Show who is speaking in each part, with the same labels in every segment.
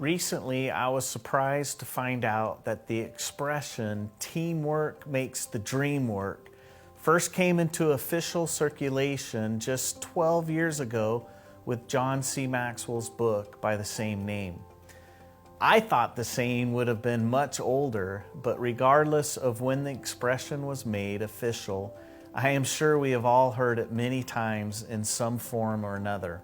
Speaker 1: Recently, I was surprised to find out that the expression teamwork makes the dream work first came into official circulation just 12 years ago with John C. Maxwell's book by the same name. I thought the saying would have been much older, but regardless of when the expression was made official, I am sure we have all heard it many times in some form or another.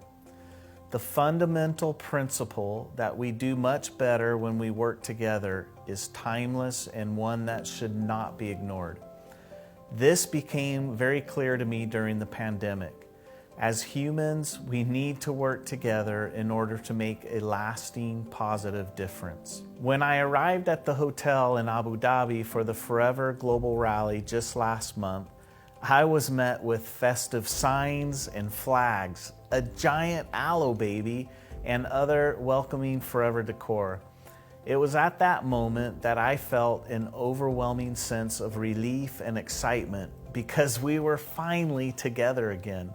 Speaker 1: The fundamental principle that we do much better when we work together is timeless and one that should not be ignored. This became very clear to me during the pandemic. As humans, we need to work together in order to make a lasting positive difference. When I arrived at the hotel in Abu Dhabi for the Forever Global Rally just last month, I was met with festive signs and flags, a giant aloe baby, and other welcoming Forever decor. It was at that moment that I felt an overwhelming sense of relief and excitement because we were finally together again.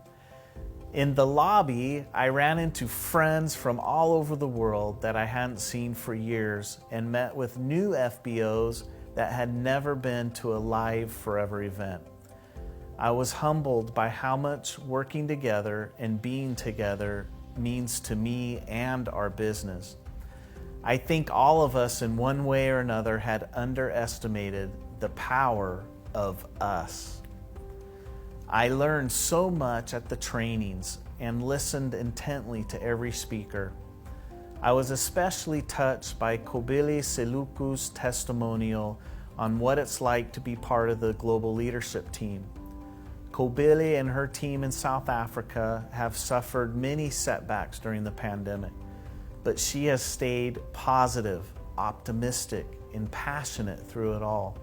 Speaker 1: In the lobby, I ran into friends from all over the world that I hadn't seen for years and met with new FBOs that had never been to a live Forever event. I was humbled by how much working together and being together means to me and our business. I think all of us in one way or another had underestimated the power of us. I learned so much at the trainings and listened intently to every speaker. I was especially touched by Kobile Seluku's testimonial on what it's like to be part of the global leadership team. Kobile and her team in South Africa have suffered many setbacks during the pandemic, but she has stayed positive, optimistic, and passionate through it all.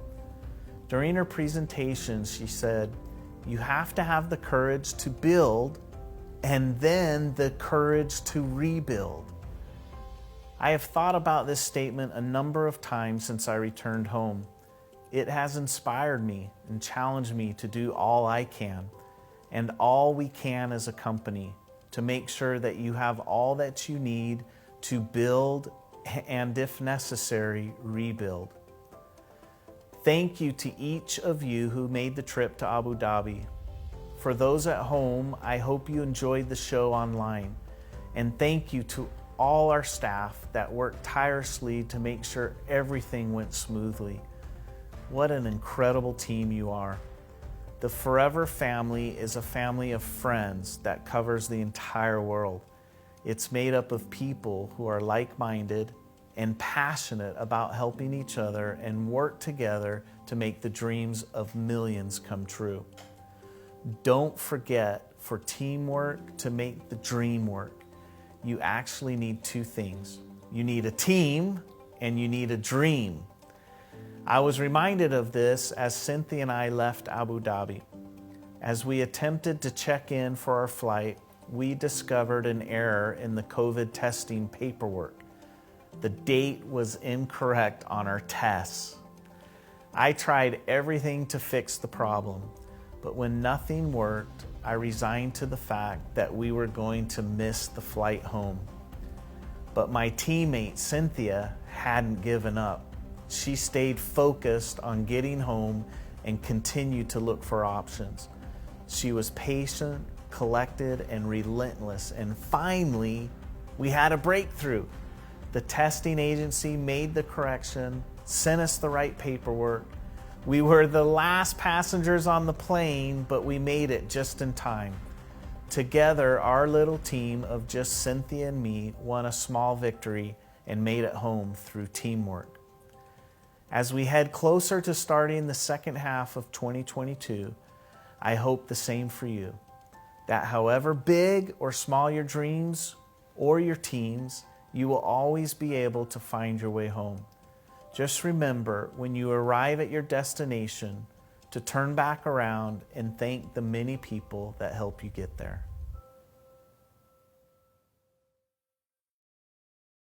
Speaker 1: During her presentation, she said, "You have to have the courage to build and then the courage to rebuild." I have thought about this statement a number of times since I returned home. It has inspired me and challenged me to do all I can and all we can as a company to make sure that you have all that you need to build and, if necessary, rebuild. Thank you to each of you who made the trip to Abu Dhabi. For those at home, I hope you enjoyed the show online. And thank you to all our staff that worked tirelessly to make sure everything went smoothly. What an incredible team you are. The Forever family is a family of friends that covers the entire world. It's made up of people who are like-minded and passionate about helping each other and work together to make the dreams of millions come true. Don't forget, for teamwork to make the dream work, you actually need two things. You need a team and you need a dream. I was reminded of this as Cynthia and I left Abu Dhabi. As we attempted to check in for our flight, we discovered an error in the COVID testing paperwork. The date was incorrect on our tests. I tried everything to fix the problem, but when nothing worked, I resigned to the fact that we were going to miss the flight home. But my teammate Cynthia hadn't given up. She stayed focused on getting home and continued to look for options. She was patient, collected, and relentless, and finally, we had a breakthrough. The testing agency made the correction, sent us the right paperwork. We were the last passengers on the plane, but we made it just in time. Together, our little team of just Cynthia and me won a small victory and made it home through teamwork. As we head closer to starting the second half of 2022, I hope the same for you. That however big or small your dreams or your teams, you will always be able to find your way home. Just remember, when you arrive at your destination, to turn back around and thank the many people that help you get there.